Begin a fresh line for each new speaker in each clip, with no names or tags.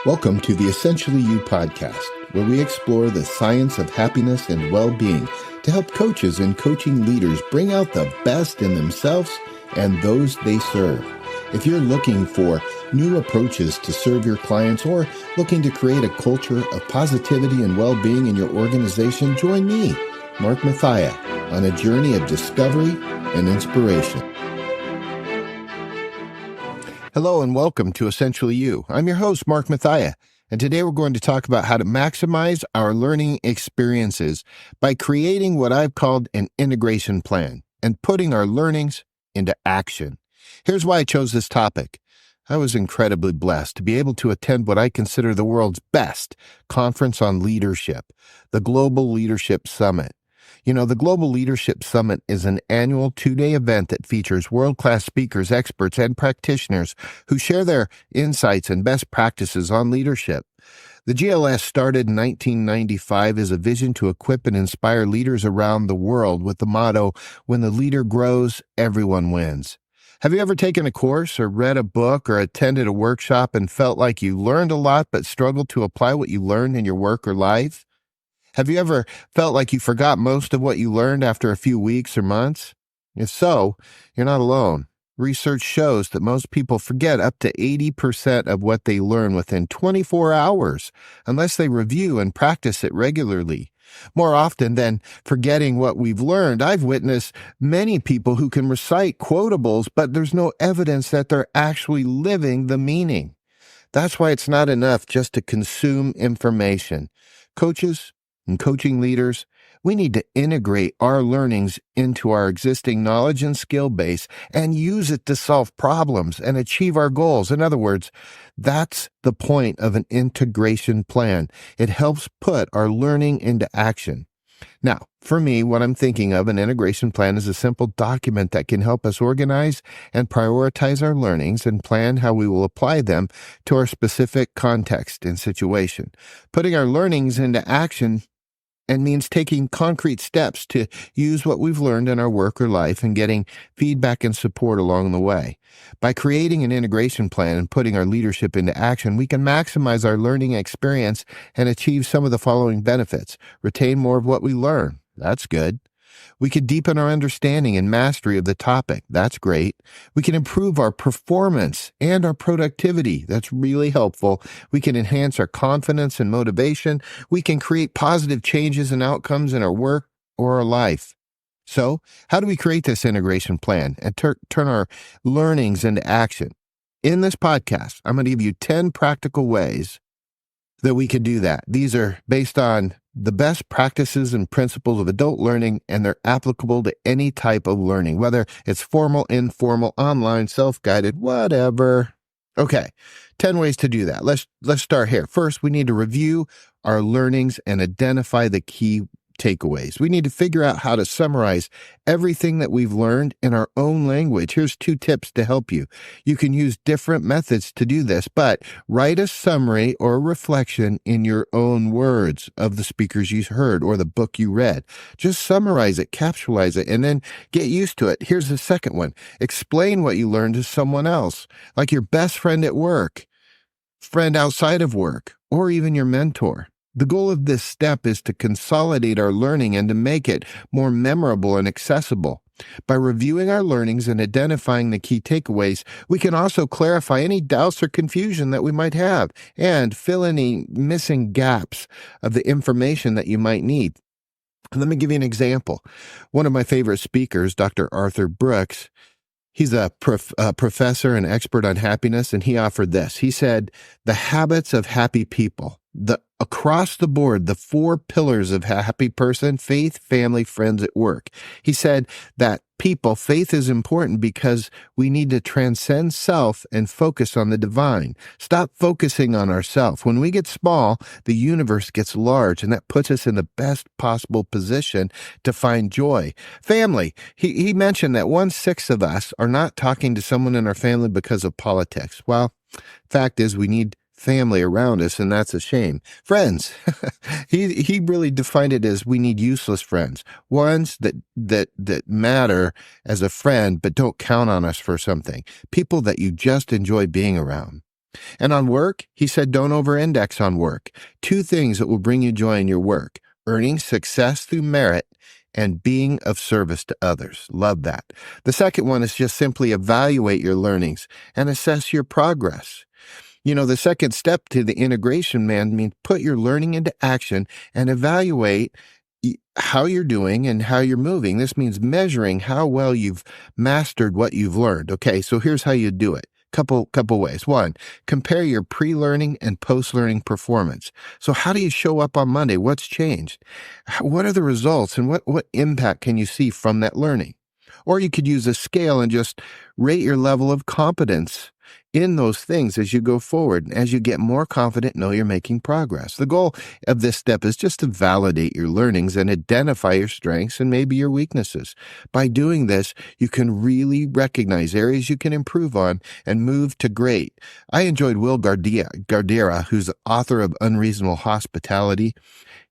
Welcome to the Essentially You podcast, where we explore the science of happiness and well-being to help coaches and coaching leaders bring out the best in themselves and those they serve. If you're looking for new approaches to serve your clients or looking to create a culture of positivity and well-being in your organization, join me, Mark Mathia, on a journey of discovery and inspiration. Hello and welcome to Essentially You. I'm your host, Mark Mathia, and today we're going to talk about how to maximize our learning experiences by creating what I've called an integration plan and putting our learnings into action. Here's why I chose this topic. I was incredibly blessed to be able to attend what I consider the world's best conference on leadership, the Global Leadership Summit. You know, the Global Leadership Summit is an annual 2-day event that features world-class speakers, experts, and practitioners who share their insights and best practices on leadership. The GLS started in 1995 as a vision to equip and inspire leaders around the world with the motto, "When the leader grows, everyone wins." Have you ever taken a course or read a book or attended a workshop and felt like you learned a lot but struggled to apply what you learned in your work or life? Have you ever felt like you forgot most of what you learned after a few weeks or months? If so, you're not alone. Research shows that most people forget up to 80% of what they learn within 24 hours unless they review and practice it regularly. More often than forgetting what we've learned, I've witnessed many people who can recite quotables, but there's no evidence that they're actually living the meaning. That's why it's not enough just to consume information. Coaches and coaching leaders, we need to integrate our learnings into our existing knowledge and skill base and use it to solve problems and achieve our goals. In other words, that's the point of an integration plan. It helps put our learning into action. Now, for me, what I'm thinking of an integration plan is a simple document that can help us organize and prioritize our learnings and plan how we will apply them to our specific context and situation. Putting our learnings into action and means taking concrete steps to use what we've learned in our work or life and getting feedback and support along the way. By creating an integration plan and putting our leadership into action, we can maximize our learning experience and achieve some of the following benefits. Retain more of what we learn. That's good. We could deepen our understanding and mastery of the topic. That's great. We can improve our performance and our productivity. That's really helpful. We can enhance our confidence and motivation. We can create positive changes and outcomes in our work or our life. So, how do we create this integration plan and turn our learnings into action? In this podcast, I'm going to give you 10 practical ways that we can do that. These are based on the best practices and principles of adult learning, and they're applicable to any type of learning, whether it's formal, informal, online, self-guided, whatever. Okay, 10 ways to do that. Let's start here. First, we need to review our learnings and identify the key takeaways. We need to figure out how to summarize everything that we've learned in our own language. Here's 2 tips to help you. You can use different methods to do this, but write a summary or a reflection in your own words of the speakers you heard or the book you read. Just summarize it, capsulize it, and then get used to it. Here's the second one. Explain what you learned to someone else, like your best friend at work, friend outside of work, or even your mentor. The goal of this step is to consolidate our learning and to make it more memorable and accessible. By reviewing our learnings and identifying the key takeaways, we can also clarify any doubts or confusion that we might have and fill any missing gaps of the information that you might need. Let me give you an example. One of my favorite speakers, Dr. Arthur Brooks, he's a professor and expert on happiness, and he offered this. He said, the habits of happy people. Across the board, the 4 pillars of a happy person: faith, family, friends, at work. He said that faith is important because we need to transcend self and focus on the divine. Stop focusing on ourselves. When we get small, the universe gets large, and that puts us in the best possible position to find joy. Family. He mentioned that 1/6 of us are not talking to someone in our family because of politics. Well, fact is we need family around us, and that's a shame. Friends, he really defined it as we need useless friends, ones that matter as a friend but don't count on us for something, people that you just enjoy being around. And on work, he said, don't over-index on work. Two things that will bring you joy in your work: earning success through merit and being of service to others. Love that. The second one is just simply evaluate your learnings and assess your progress. The second step to the integration, man, means put your learning into action and evaluate how you're doing and how you're moving. This means measuring how well you've mastered what you've learned. Okay, so here's how you do it. Couple ways. One, compare your pre-learning and post-learning performance. So how do you show up on Monday? What's changed? What are the results, and what impact can you see from that learning? Or you could use a scale and just rate your level of competence in those things as you go forward. As you get more confident, know you're making progress. The goal of this step is just to validate your learnings and identify your strengths and maybe your weaknesses. By doing this, you can really recognize areas you can improve on and move to great. I enjoyed Will Gardera, who's the author of Unreasonable Hospitality.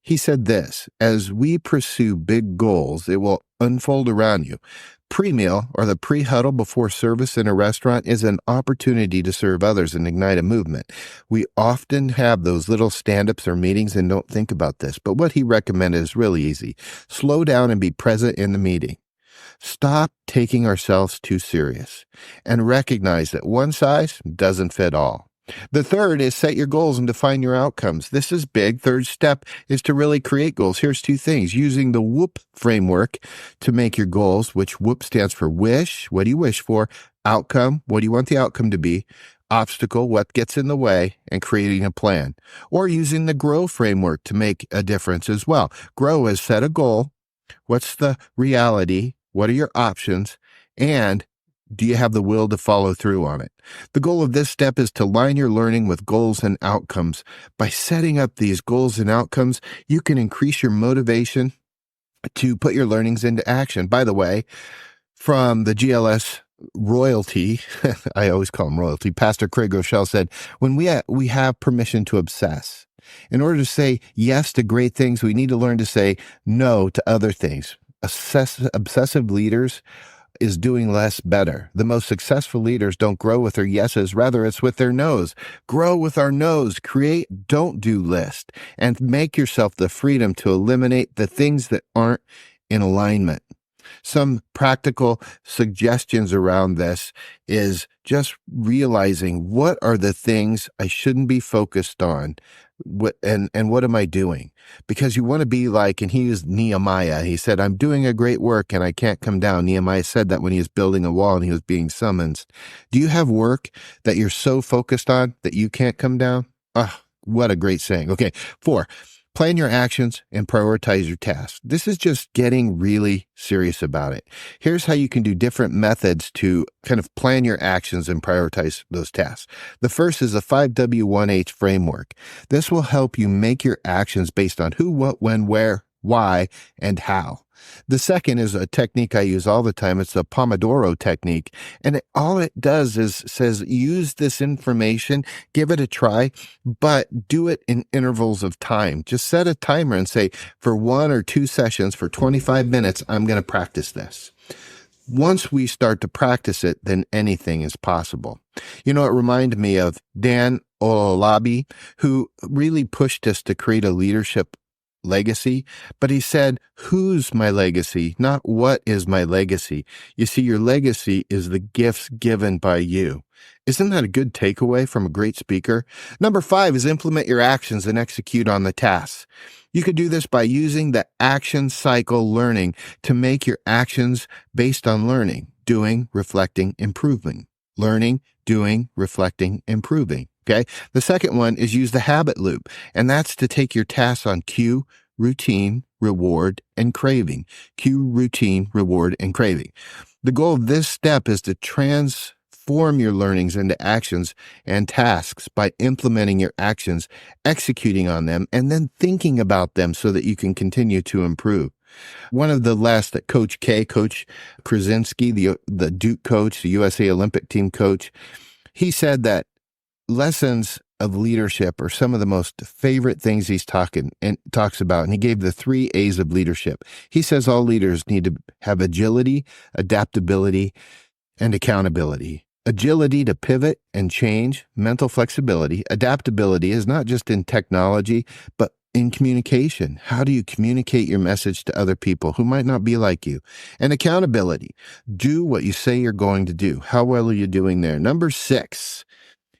He said this: as we pursue big goals, it will unfold around you. Pre-meal, or the pre-huddle before service in a restaurant, is an opportunity to serve others and ignite a movement. We often have those little stand-ups or meetings and don't think about this, but what he recommended is really easy. Slow down and be present in the meeting. Stop taking ourselves too serious and recognize that one size doesn't fit all. The third is set your goals and define your outcomes. This is big. Third step is to really create goals. Here's two things: using the WHOOP framework to make your goals, which WHOOP stands for wish, what do you wish for? Outcome, what do you want the outcome to be? Obstacle, what gets in the way? And creating a plan. Or using the GROW framework to make a difference as well. GROW is set a goal. What's the reality? What are your options? And do you have the will to follow through on it? The goal of this step is to align your learning with goals and outcomes. By setting up these goals and outcomes, you can increase your motivation to put your learnings into action. By the way, from the GLS royalty, I always call him royalty, Pastor Craig Rochelle said, when we have permission to obsess. In order to say yes to great things, we need to learn to say no to other things. Obsessive leaders is doing less better. The most successful leaders don't grow with their yeses, rather it's with their no's. Grow with our no's. Create don't-do list and make yourself the freedom to eliminate the things that aren't in alignment. Some practical suggestions around this is just realizing, what are the things I shouldn't be focused on? What am I doing? Because you want to be like, and he used Nehemiah. He said, I'm doing a great work and I can't come down. Nehemiah said that when he was building a wall and he was being summoned. Do you have work that you're so focused on that you can't come down? Ah, what a great saying. Okay, 4. Plan your actions and prioritize your tasks. This is just getting really serious about it. Here's how you can do different methods to kind of plan your actions and prioritize those tasks. The first is the 5W1H framework. This will help you make your actions based on who, what, when, where, why, and how. The second is a technique I use all the time. It's the Pomodoro technique. And all it does is says, use this information, give it a try, but do it in intervals of time. Just set a timer and say, for 1 or 2 sessions, for 25 minutes, I'm going to practice this. Once we start to practice it, then anything is possible. It reminded me of Dan Ololabi, who really pushed us to create a leadership legacy, but he said, who's my legacy, not what is my legacy. You see, your legacy is the gifts given by you. Isn't that a good takeaway from a great speaker? Number 5 is implement your actions and execute on the tasks. You could do this by using the action cycle learning to make your actions based on learning, doing, reflecting, improving. Learning, doing, reflecting, improving. Okay. The second one is use the habit loop, and that's to take your tasks on cue, routine, reward, and craving. Cue, routine, reward, and craving. The goal of this step is to transform your learnings into actions and tasks by implementing your actions, executing on them, and then thinking about them so that you can continue to improve. One of the last that Coach Krasinski, the Duke coach, the USA Olympic team coach, he said that lessons of leadership are some of the most favorite things he's talks about. And he gave the 3 A's of leadership. He says all leaders need to have agility, adaptability, and accountability. agility to pivot and change, mental flexibility, adaptability is not just in technology, but in communication. How do you communicate your message to other people who might not be like you? And accountability. Do what you say you're going to do. How well are you doing there? Number 6.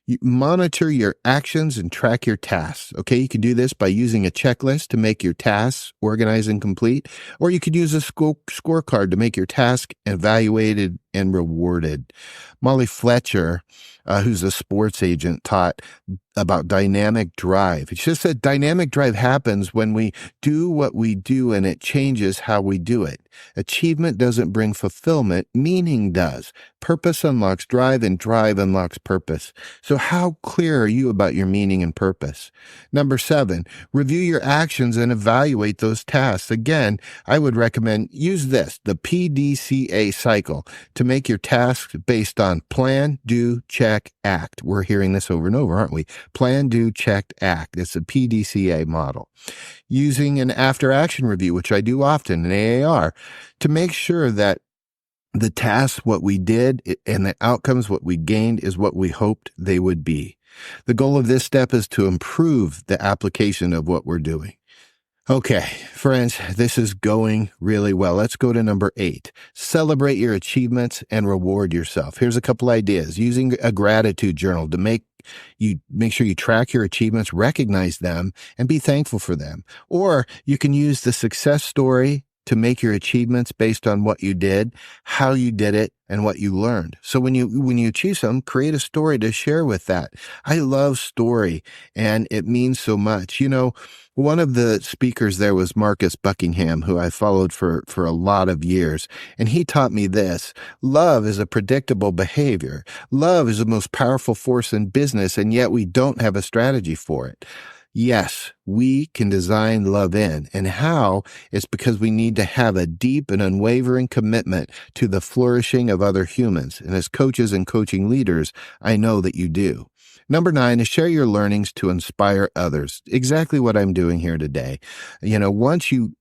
You monitor your actions and track your tasks. Okay, you can do this by using a checklist to make your tasks organized and complete, or you could use a scorecard to make your task evaluated and rewarded. Molly Fletcher, who's a sports agent, taught about dynamic drive. It's just that dynamic drive happens when we do what we do and it changes how we do it. Achievement doesn't bring fulfillment, meaning does. Purpose unlocks drive and drive unlocks purpose. So how clear are you about your meaning and purpose? Number 7, review your actions and evaluate those tasks. Again, I would recommend use this, the PDCA cycle, to make your tasks based on plan, do, check, act. We're hearing this over and over, aren't we? Plan, do, check, act. It's a PDCA model. Using an after-action review, which I do often in AAR, to make sure that the tasks, what we did, and the outcomes, what we gained, is what we hoped they would be. The goal of this step is to improve the application of what we're doing. Okay, friends, this is going really well. Let's go to number 8. Celebrate your achievements and reward yourself. Here's a couple ideas. Using a gratitude journal to make sure you track your achievements, recognize them, and be thankful for them. Or you can use the success story to make your achievements based on what you did, how you did it, and what you learned. So when you achieve something, create a story to share with that. I love story, and it means so much. You know, one of the speakers there was Marcus Buckingham, who I followed for a lot of years, and he taught me this. Love is a predictable behavior. Love is the most powerful force in business, and yet we don't have a strategy for it. Yes, we can design love in, and how is because we need to have a deep and unwavering commitment to the flourishing of other humans. And as coaches and coaching leaders, I know that you do. Number 9 is share your learnings to inspire others. Exactly what I'm doing here today. You know, once you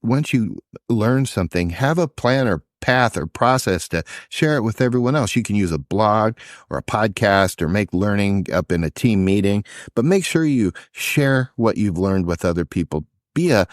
learn something, have a plan or path or process to share it with everyone else. You can use a blog or a podcast or make learning up in a team meeting, but make sure you share what you've learned with other people. Be a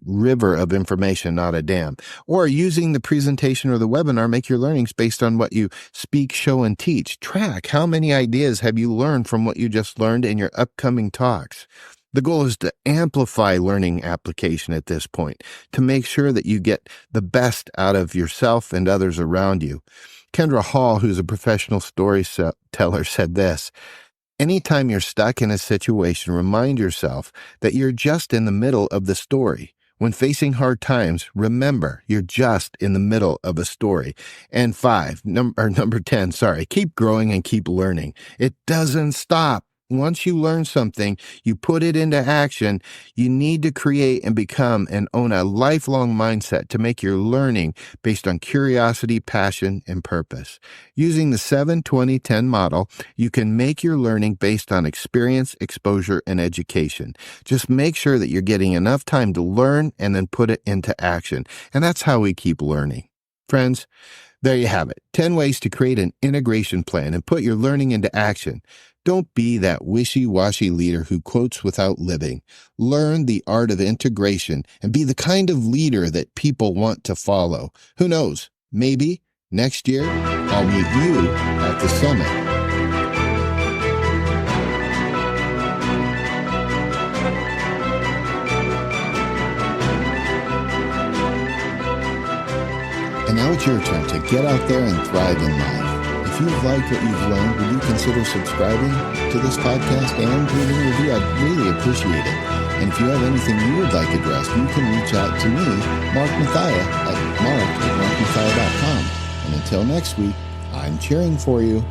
river of information, not a dam. Or using the presentation or the webinar, make your learnings based on what you speak, show, and teach. Track how many ideas have you learned from what you just learned in your upcoming talks. The goal is to amplify learning application at this point, to make sure that you get the best out of yourself and others around you. Kendra Hall, who's a professional storyteller, said this: anytime you're stuck in a situation, remind yourself that you're just in the middle of the story. When facing hard times, remember you're just in the middle of a story. And number 10, keep growing and keep learning. It doesn't stop. Once you learn something, you put it into action. You need to create and become and own a lifelong mindset to make your learning based on curiosity, passion, and purpose. Using the 7-20-10 model, you can make your learning based on experience, exposure, and education. Just make sure that you're getting enough time to learn and then put it into action. And that's how we keep learning. Friends, there you have it. 10 ways to create an integration plan and put your learning into action. Don't be that wishy-washy leader who quotes without living. Learn the art of integration and be the kind of leader that people want to follow. Who knows? Maybe next year I'll meet you at the summit. And now it's your turn to get out there and thrive in life. If you've liked what you've learned, would you consider subscribing to this podcast and leaving a review? I'd really appreciate it. And if you have anything you would like addressed, you can reach out to me, Mark Mathia, at mark@markmathia.com. And until next week, I'm cheering for you.